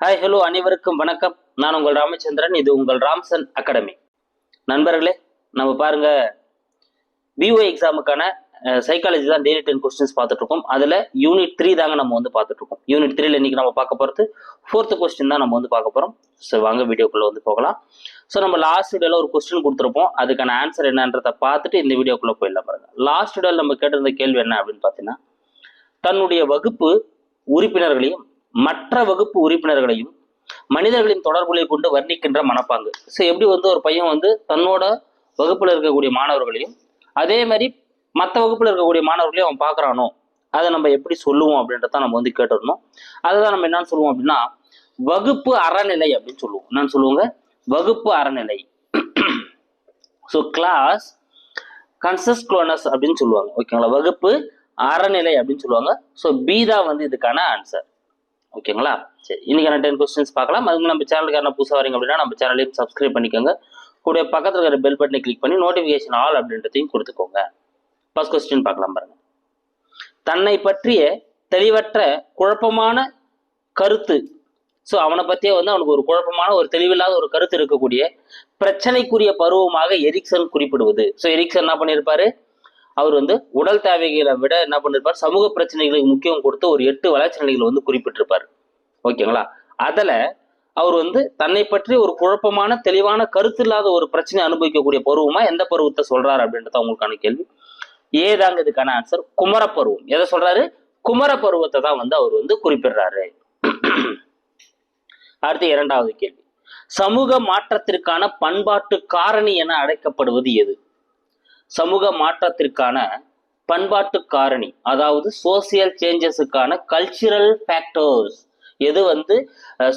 Hi hello அனைவருக்கும் வணக்கம். நான் உங்கள் ராமச்சந்திரன். இது உங்கள் ராம்சன் அகாடமி. நண்பர்களே, நம்ம பாருங்க, பிஓ எக்ஸாமுக்கான சைக்காலஜி தான் டெய்லி 10 கொஸ்டின்ஸ் பார்த்துட்டு இருக்கோம். அதில் யூனிட் 3 தாங்க நம்ம வந்து பார்த்துட்டு இருக்கோம். யூனிட் 3ல இன்னைக்கு நம்ம பார்க்க போகிறது 4th கொஸ்டின் தான் நம்ம வந்து பார்க்க போகிறோம். ஸோ வாங்க வீடியோக்குள்ளே வந்து போகலாம். ஸோ நம்ம லாஸ்ட் வீடியோவில் ஒரு கொஸ்டின் கொடுத்துருப்போம். அதுக்கான ஆன்சர் என்னன்றதை பார்த்துட்டு இந்த வீடியோக்குள்ளே போயிடலாம். பாருங்க, லாஸ்ட் வீடியோவில் நம்ம கேட்டிருந்த கேள்வி என்ன அப்படின்னு பார்த்தீங்கன்னா, தன்னுடைய வகுப்பு உறுப்பினர்களையும் மற்ற வகுப்பு உறுப்பினர்களையும் மனிதர்களின் தொடர்புகளை கொண்டு வர்ணிக்கின்ற மனப்பாங்கு. ஸோ எப்படி வந்து ஒரு பையன் வந்து தன்னோட வகுப்புல இருக்கக்கூடிய மாணவர்களையும் அதே மாதிரி மற்ற வகுப்புல இருக்கக்கூடிய மாணவர்களையும் அவன் பார்க்கறானோ அதை நம்ம எப்படி சொல்லுவோம் அப்படின்றத நம்ம வந்து கேட்டுருந்தோம். அதை தான் நம்ம என்னன்னு சொல்லுவோம் அப்படின்னா, வகுப்பு அறநிலை அப்படின்னு சொல்லுவோம். என்னன்னு சொல்லுவாங்க? வகுப்பு அறநிலை. ஸோ கிளாஸ் கன்சஸ்க்ளோனஸ் அப்படின்னு சொல்லுவாங்க. ஓகேங்களா? வகுப்பு அறநிலை அப்படின்னு சொல்லுவாங்க. ஸோ பி தான் வந்து இதுக்கான ஆன்சர். ஓகேங்களா? சரி, இன்னைக்கான 10 கொஸ்டின்ஸ் பார்க்கலாம். அதுக்கு நம்ம சேனலுக்கு யாரும் புதுசாக வரீங்க அப்படின்னா நம்ம சேனலையும் சப்ஸ்கிரைப் பண்ணிக்கோங்க. கூட பக்கத்தில் இருக்கிற பெல் பட்டனை கிளிக் பண்ணி நோட்டிஃபிகேஷன் ஆல் அப்படின்றதையும் கொடுத்துக்கோங்க. ஃபர்ஸ்ட் கொஸ்டின் பார்க்கலாம் பாருங்க. தன்னை பற்றிய தெளிவற்ற குழப்பமான கருத்து. ஸோ அவனை பற்றியே வந்து அவனுக்கு ஒரு குழப்பமான ஒரு தெளிவில்லாத ஒரு கருத்து இருக்கக்கூடிய பிரச்சனைக்குரிய பருவமாக எரிக்சன் குறிப்பிடுவது. ஸோ எரிக்சன் என்ன பண்ணியிருப்பாரு? அவர் வந்து உடல் தேவைகளை விட என்ன பண்ணிருப்பார், சமூக பிரச்சனைகளுக்கு முக்கியம் கொடுத்து ஒரு 8 வளர்ச்சி நிலைகளை வந்து குறிப்பிட்டிருப்பார். ஓகேங்களா? அதுல அவர் வந்து தன்னை பற்றி ஒரு குழப்பமான தெளிவான கருத்து இல்லாத ஒரு பிரச்சனை அனுபவிக்கக்கூடிய பருவமா எந்த பருவத்தை சொல்றாரு அப்படின்றத உங்களுக்கான கேள்வி. ஏதாங்க இதுக்கான ஆன்சர்? குமரப்பருவம். எதை சொல்றாரு? குமரப்பருவத்தை தான் வந்து அவர் வந்து குறிப்பிடுறாரு. அடுத்து இரண்டாவது கேள்வி. சமூக மாற்றத்திற்கான பண்பாட்டு காரணி என அழைக்கப்படுவது எது? சமூக மாற்றத்திற்கான பண்பாட்டு காரணி, அதாவது சோசியல் சேஞ்சஸுக்கான கல்ச்சுரல் ஃபேக்டர்ஸ் எது வந்து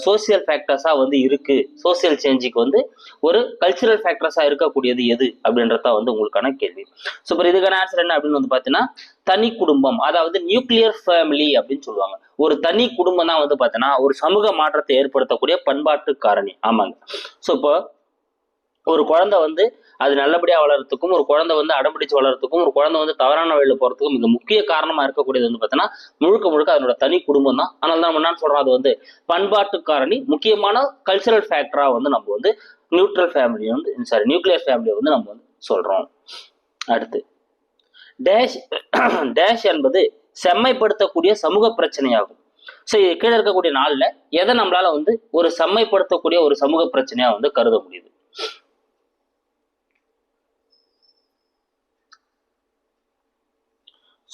சோசியல் ஃபேக்டர்ஸா வந்து இருக்கு, சோசியல் சேஞ்சுக்கு வந்து ஒரு கல்ச்சுரல் ஃபேக்டர்ஸா இருக்கக்கூடியது எது அப்படின்றத வந்து உங்களுக்கான கேள்வி. ஸோ இப்போ இதுக்கான ஆன்சர் என்ன அப்படின்னு வந்து பார்த்தீங்கன்னா, தனி குடும்பம், அதாவது நியூக்ளியர் ஃபேமிலி அப்படின்னு சொல்லுவாங்க. ஒரு தனி குடும்பம் தான் வந்து பார்த்தீங்கன்னா ஒரு சமூக மாற்றத்தை ஏற்படுத்தக்கூடிய பண்பாட்டு காரணி. ஆமாங்க. ஸோ இப்போ ஒரு குழந்தை வந்து அது நல்லபடியா வளர்றதுக்கும், ஒரு குழந்தை வந்து அடம்பிடிச்சு வளர்றதுக்கும், ஒரு குழந்தை வந்து தவறான வழியில போறதுக்கும் மிக முக்கிய காரணமா இருக்கக்கூடியது வந்து பார்த்தீங்கன்னா முழுக்க முழுக்க அதனோட தனி குடும்பம் தான். அதனால தான் நம்ம என்ன சொல்றோம், அது வந்து பண்பாட்டு காரணி, முக்கியமான கல்ச்சரல் ஃபேக்டரா வந்து நம்ம வந்து நியூக்ளியர் ஃபேமிலியை வந்து நம்ம வந்து சொல்றோம். அடுத்து டேஷ் டேஷ் என்பது செம்மைப்படுத்தக்கூடிய சமூக பிரச்சனையாகும். ஸோ கீழே இருக்கக்கூடிய நாள்ல எதை நம்மளால வந்து ஒரு செம்மைப்படுத்தக்கூடிய ஒரு சமூக பிரச்சனையா வந்து கருத முடியுது?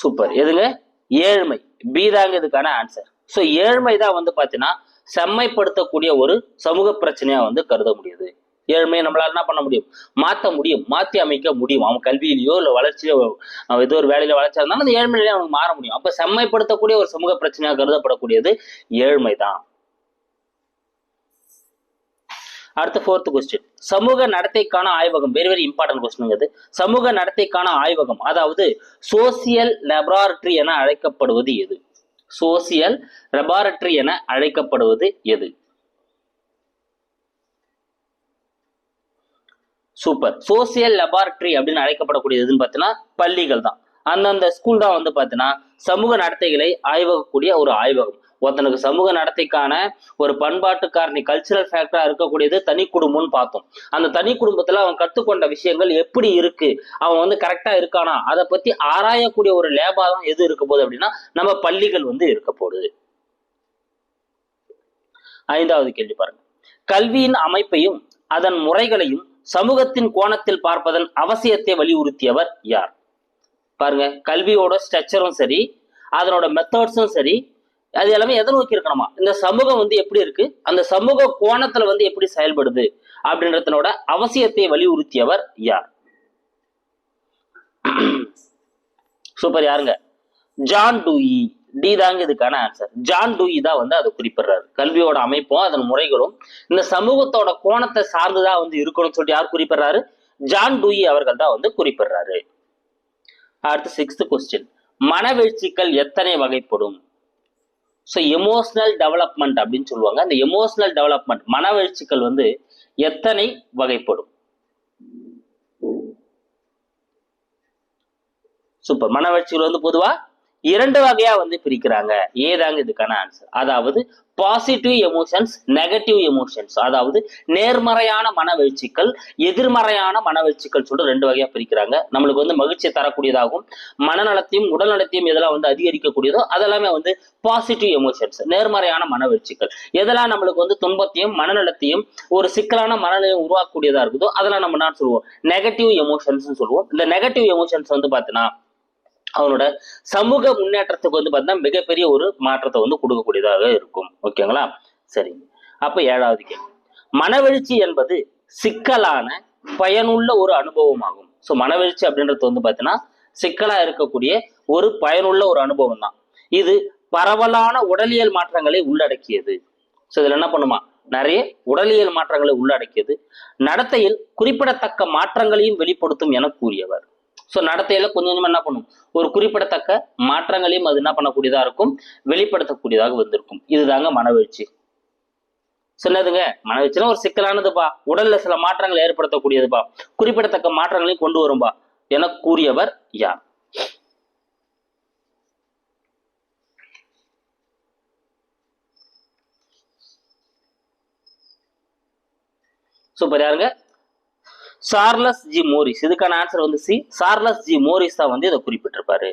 சூப்பர். எதுங்க? ஏழ்மை. பி தாங்க இதுக்கான ஆன்சர். ஸோ ஏழ்மை தான் வந்து பார்த்தீங்கன்னா செம்மைப்படுத்தக்கூடிய ஒரு சமூக பிரச்சனையா வந்து கருத முடியுது. ஏழ்மையை நம்மளால என்ன பண்ண முடியும்? மாற்ற முடியும், மாற்றி அமைக்க முடியும். அவன் கல்வியிலையோ இல்லை வளர்ச்சியோ ஏதோ ஒரு வேலையில வளர்ச்சியா இருந்தாலும் அந்த ஏழ்மையிலேயே அவனுக்கு மாற முடியும். அப்ப செம்மைப்படுத்தக்கூடிய ஒரு சமூக பிரச்சனையாக கருதப்படக்கூடியது ஏழ்மை தான். அடுத்த 4th கொஸ்டின். சமூக நடத்தைக்கான ஆய்வகம். வெரி வெரி இம்பார்ட்டன்ட் கொஸ்டின் இது. சமூக நடத்தைக்கான ஆய்வகம், அதாவது சோசியல் லெபார்டரி என அழைக்கப்படுவது எது? சோசியல் லெபார்டரி என அழைக்கப்படுவது எது? சூப்பர். சோசியல் லெபார்டரி அப்படின்னு அழைக்கப்படக்கூடியது எதுன்னு பார்த்தீங்கன்னா பள்ளிகள் தான். அந்தந்த ஸ்கூல் தான் வந்து பார்த்தீங்கன்னா சமூக நடத்தைகளை ஆய்வகக்கூடிய ஒரு ஆய்வகம். ஒருத்தனுக்கு சமூக நடத்தைக்கான ஒரு பண்பாட்டு காரணி, கல்ச்சுரல் ஃபேக்டரா இருக்கக்கூடியது தனி குடும்பம்னு பார்த்தோம். அந்த தனி குடும்பத்துல அவன் கற்றுக்கொண்ட விஷயங்கள் எப்படி இருக்கு, அவன் வந்து கரெக்டா இருக்கானா, அதை பத்தி ஆராயக்கூடிய ஒரு லேபா தான் எது இருக்க போகுது அப்படின்னா நம்ம பள்ளிகள் வந்து இருக்க போகுது. 5வது கேள்வி பாருங்க. கல்வியின் அமைப்பையும் அதன் முறைகளையும் சமூகத்தின் கோணத்தில் பார்ப்பதன் அவசியத்தை வலியுறுத்தியவர் யார்? பாருங்க, கல்வியோட ஸ்ட்ரக்சரும் சரி, அதனோட மெத்தட்ஸும் சரி, அது எல்லாமே எதை நோக்கி இருக்கணுமா, இந்த சமூகம் வந்து எப்படி இருக்கு, அந்த சமூக கோணத்துல வந்து எப்படி செயல்படுது அப்படின்றதனோட அவசியத்தை வலியுறுத்தியவர் யார்? சூப்பர். யாருங்க? John Dewey. டி தாங்க இதுக்கான ஆன்சர். ஜான் டூயி தான் வந்து அதை குறிப்பிடுறாரு. கல்வியோட அமைப்பும் அதன் முறைகளும் இந்த சமூகத்தோட கோணத்தை சார்ந்துதான் வந்து இருக்கணும்னு சொல்லிட்டு யார் குறிப்பிடுறாரு? ஜான் டூயி அவர்கள் தான் வந்து குறிப்பிடுறாரு. அடுத்து 6th கொஸ்டின். மனவெழ்ச்சிகள் எத்தனை வகைப்படும்? ஸோ எமோஷனல் டெவலப்மெண்ட் அப்படின்னு சொல்லுவாங்க. அந்த எமோஷனல் டெவலப்மெண்ட், மனவெழ்ச்சிகள் வந்து எத்தனை வகைப்படும்? சூப்பர். மனவெழ்ச்சிகள் வந்து பொதுவா இரண்டு வகையா வந்து பிரிக்கிறாங்க. ஏதாங்க இதுக்கான ஆன்சர். அதாவது பாசிட்டிவ் எமோஷன்ஸ், நெகட்டிவ் எமோஷன்ஸ், அதாவது நேர்மறையான மனவெழுச்சிகள், எதிர்மறையான மனவெழுச்சிகள் சொல்லிட்டு ரெண்டு வகையா பிரிக்கிறாங்க. நம்மளுக்கு வந்து மகிழ்ச்சியை தரக்கூடியதாகவும் மனநலத்தையும் உடல் நலத்தையும் எதெல்லாம் வந்து அதிகரிக்கக்கூடியதோ அதெல்லாமே வந்து பாசிட்டிவ் எமோஷன்ஸ், நேர்மறையான மனவெழுச்சிகள். எதெல்லாம் நம்மளுக்கு வந்து துன்பத்தையும் மனநலத்தையும் ஒரு சிக்கலான மனநிலையும் உருவாக்கக்கூடியதா இருக்குதோ அதெல்லாம் நம்ம என்ன சொல்லுவோம், நெகட்டிவ் எமோஷன்ஸ் சொல்லுவோம். இந்த நெகட்டிவ் எமோஷன்ஸ் வந்து பார்த்தீங்கன்னா அவனோட சமூக முன்னேற்றத்துக்கு வந்து பார்த்தீங்கன்னா மிகப்பெரிய ஒரு மாற்றத்தை வந்து கொடுக்கக்கூடியதாக இருக்கும். ஓகேங்களா? சரி, அப்ப ஏழாவது கேள்வி, மனவெழுச்சி என்பது சிக்கலான பயனுள்ள ஒரு அனுபவமாகும். ஸோ மனவெழுச்சி அப்படின்றது வந்து பார்த்தீங்கன்னா சிக்கலா இருக்கக்கூடிய ஒரு பயனுள்ள ஒரு அனுபவம் தான். இது பரவலான உடலியல் மாற்றங்களை உள்ளடக்கியது. ஸோ இதுல என்ன பண்ணுமா, நிறைய உடலியல் மாற்றங்களை உள்ளடக்கியது. நடத்தையில் குறிப்பிடத்தக்க மாற்றங்களையும் வெளிப்படுத்தும் என கூறியவர். ஸோ நடத்தையில கொஞ்சம் கொஞ்சமா என்ன பண்ணும், ஒரு குறிப்பிடத்தக்க மாற்றங்களையும் அது என்ன பண்ணக்கூடியதா இருக்கும், வெளிப்படுத்தக்கூடியதாக வந்திருக்கும். இதுதாங்க மனவெழுச்சி. சொன்னதுங்க, மனவெழுச்சினா ஒரு சிக்கலானதுப்பா, உடல்ல சில மாற்றங்கள் ஏற்படுத்தக்கூடியதுப்பா, குறிப்பிடத்தக்க மாற்றங்களையும் கொண்டு வரும்பா என கூறியவர் யார்? சூப்பர். யாருங்க? Charles G Morris. இதுக்கான ஆன்சர் வந்து சி, சார்லஸ் ஜி மோரிஸ் தான் வந்து இதை குறிப்பிட்டிருப்பாரு.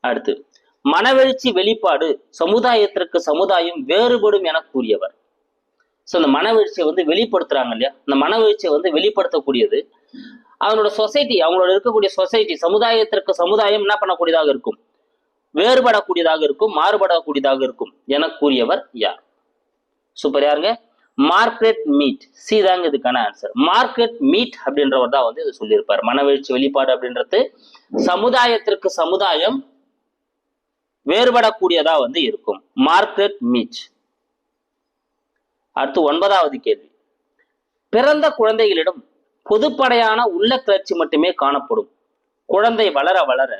அடுத்து, மனவெழுச்சி வெளிப்பாடு சமுதாயத்திற்கு சமுதாயம் வேறுபடும் என கூறியவர். ஸோ இந்த மனவெழுச்சியை வந்து வெளிப்படுத்துறாங்க இல்லையா, இந்த மனவெழுச்சியை வந்து வெளிப்படுத்தக்கூடியது அவனோட சொசைட்டி, அவங்களோட இருக்கக்கூடிய சொசைட்டி, சமுதாயத்திற்கு சமுதாயம் என்ன பண்ணக்கூடியதாக இருக்கும், வேறுபடக்கூடியதாக இருக்கும், மாறுபடக்கூடியதாக இருக்கும் என கூறியவர் யார்? சூப்பர். யாருங்க? Margaret meet. சி தாங்க இதுக்கான ஆன்சர். மார்க்ரெட் மீட் அப்படின்றவர் தான் வந்து இதை சொல்லியிருப்பார். மனவெழுச்சி வெளிப்பாடு அப்படின்றது சமுதாயத்திற்கு சமுதாயம் வேறுபடக்கூடியதா வந்து இருக்கும். Margaret meet. அடுத்து 9வது கேள்வி, பிறந்த குழந்தைகளிடம் பொதுப்படையான உள்ள கிளர்ச்சி மட்டுமே காணப்படும். குழந்தை வளர வளர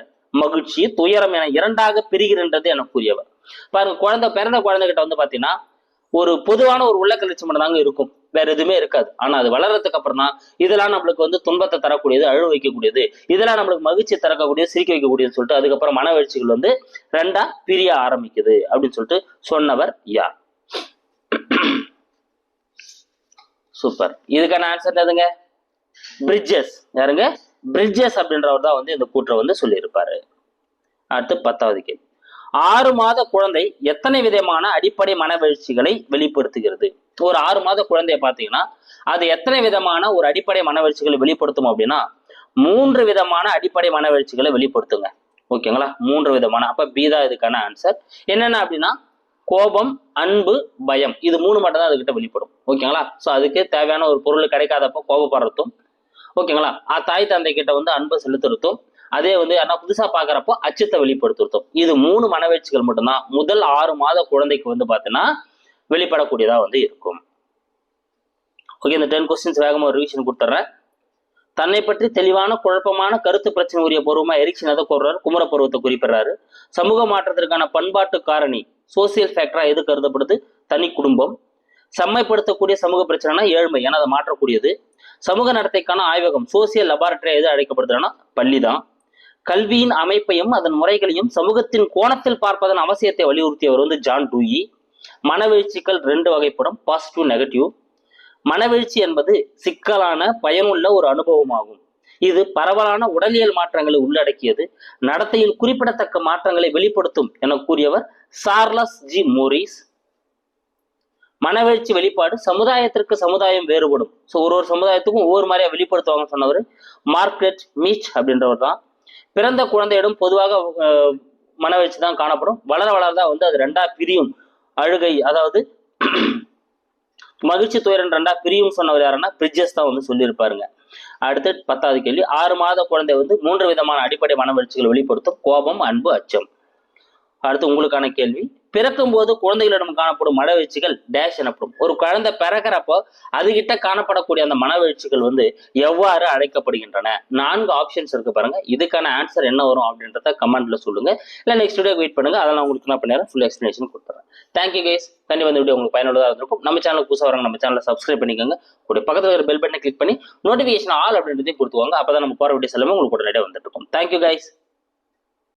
மகிழ்ச்சி, துயரம் என இரண்டாக பிரிகின்றது என கூறியவர். பாருங்க, பிறந்த குழந்தைகிட்ட வந்து பாத்தீங்கன்னா ஒரு பொதுவான ஒரு உள்ள கிளர்ச்சி மட்டும் தாங்க இருக்கும், வேற எதுவுமே இருக்காது. ஆனா அது வளர்றதுக்கு அப்புறம் தான் இதெல்லாம் நம்மளுக்கு வந்து துன்பத்தை தரக்கூடியது, அழு வைக்கக்கூடியது, இதெல்லாம் நம்மளுக்கு மகிழ்ச்சி தரக்கூடியது, சிரிக்க வைக்கக்கூடியது சொல்லிட்டு அதுக்கப்புறம் மனவெழுச்சிகள் வந்து ரெண்டா பிரிய ஆரம்பிக்குது அப்படின்னு சொல்லிட்டு சொன்னவர் யார்? சூப்பர். இதுக்கான ஆன்சர் எதுங்க? பிரிட்ஜஸ். யாருங்க? பிரிட்ஜஸ் அப்படின்றவர் தான் வந்து இந்த கூற்றை வந்து சொல்லியிருப்பாரு. அடுத்து 10வது கேள்வி, 6 மாத குழந்தை எத்தனை விதமான அடிப்படை மனவெழுச்சிகளை வெளிப்படுத்துகிறது? ஒரு 6 மாத குழந்தைய பார்த்தீங்கன்னா அது எத்தனை விதமான ஒரு அடிப்படை மனவெழுச்சிகளை வெளிப்படுத்தும் அப்படின்னா 3 விதமான அடிப்படை மனவெழுச்சிகளை வெளிப்படுத்துங்க. ஓகேங்களா? 3 விதமான. அப்ப பி தான் இதுக்கான ஆன்சர். என்னென்ன அப்படின்னா கோபம், அன்பு, பயம், இது 3 மட்டும் தான் அதுகிட்ட வெளிப்படும். ஓகேங்களா? ஸோ அதுக்கு தேவையான ஒரு பொருள் கிடைக்காதப்போ கோபப்படுறதும், ஓகேங்களா, தாய் தந்தை கிட்ட வந்து அன்பை செலுத்துறதும், அதே வந்து யாரா புதுசா பாக்குறப்போ அச்சத்தை வெளிப்படுத்துறதும், இது 3 மனவெழுச்சிகள் மட்டும்தான் முதல் 6 மாத குழந்தைக்கு வந்து பாத்தீங்கன்னா வெளிப்படக்கூடியதா வந்து இருக்கும். ஓகே, இந்த 10 கொஸ்டின்ஸ் வேகமா ஒரு ரிவிஷன் கொடுத்துட்றேன். தன்னை பற்றி தெளிவான குழப்பமான கருத்து பிரச்சனை உரிய பருவமா எரிக்சன் எதை கூறுறாரு? குமர பருவத்தை குறிப்பிடுறாரு. சமூக மாற்றத்திற்கான பண்பாட்டு காரணி சோசியல் ஃபேக்டரா எது கருதப்படுது? தனி குடும்பம். செம்மைப்படுத்தக்கூடிய சமூக பிரச்சனைனா ஏழ்மை, ஏன்னா அதை மாற்றக்கூடியது. சமூக நடத்தைக்கான ஆய்வகம் சோசியல் லெபார்டரி எது அழைக்கப்படுதுன்னா பள்ளிதான். கல்வியின் அமைப்பையும் அதன் முறைகளையும் சமூகத்தின் கோணத்தில் பார்ப்பதன் அவசியத்தை வலியுறுத்தியவர் வந்து ஜான் டூயி. மனவெழுச்சிகள் 2 வகைப்படும், பாசிட்டிவ், நெகட்டிவ். மனவெழுச்சி என்பது சிக்கலான பயனுள்ள ஒரு அனுபவமாகும். இது பரவலான உடலியல் மாற்றங்களை உள்ளடக்கியது. நடத்தையில் குறிப்பிடத்தக்க மாற்றங்களை வெளிப்படுத்தும் என கூறியவர் சார்லஸ் ஜி மோரிஸ். மனவெழுச்சி வெளிப்பாடு சமுதாயத்திற்கு சமுதாயம் வேறுபடும். ஸோ ஒரு சமுதாயத்துக்கும் ஒவ்வொரு மாதிரியா வெளிப்படுத்துவாங்கன்னு சொன்னவர் மார்க்ரெட் மீட் அப்படின்றவர் தான். பிறந்த குழந்தையிடம் பொதுவாக மனவெழுச்சி தான் காணப்படும். வளர வளரதான் வந்து அது ரெண்டா பிரியும். அழுகை, அதாவது மகிழ்ச்சி, துயரம் ரெண்டா பிரியும் சொன்னவர் யாருன்னா பிரிட்ஜஸ் தான் வந்து சொல்லியிருப்பாருங்க. அடுத்து 10வது கேள்வி, 6 மாத குழந்தை வந்து 3 விதமான அடிப்படை மனவெழுச்சிகள் வெளிப்படுத்தும். கோபம், அன்பு, அச்சம். அடுத்து உங்களுக்கான கேள்வி, பிறக்கும் போது குழந்தைகளிடம் காணப்படும் மனவெழுச்சிகள் டேஷ் எனப்படும். ஒரு குழந்தை பிறக்கிறப்போ அதுகிட்ட காணப்படக்கூடிய அந்த மனவெழுச்சிகள் வந்து எவ்வாறு அழைக்கப்படுகின்றன? 4 ஆப்ஷன்ஸ் இருக்கு பாருங்க. இதுக்கான ஆன்சர் என்ன வரும் அப்படின்றத கமெண்ட்ல சொல்லுங்க. இல்லை நெக்ஸ்ட் வீடியோ வெயிட் பண்ணுங்க, அதெல்லாம் உங்களுக்கு என்ன பண்ணிடுறேன், ஃபுல் எக்ஸ்பிளேஷன் கொடுத்துறேன். Thank you guys. கண்டிப்பா இந்த வீடியோ உங்களுக்கு பயனுள்ளதாக இருந்திருக்கும். நம்ம சேனலுக்கு புதுசாக வரவங்க நம்ம சேனலை சப்ஸ்கிரைப் பண்ணிக்கோங்க. கூட பக்கத்தில் இருக்கிற பெல் பட்டனை கிளிக் பண்ணி நோட்டிஃபிகேஷன் ஆல் அப்படின்றதையும் கொடுத்துவாங்க. அப்பதான் நம்ம போற வீடியோஸ் எல்லாமே உங்களுக்கு உடனடியாக வந்துட்டு இருக்கும். Thank you guys.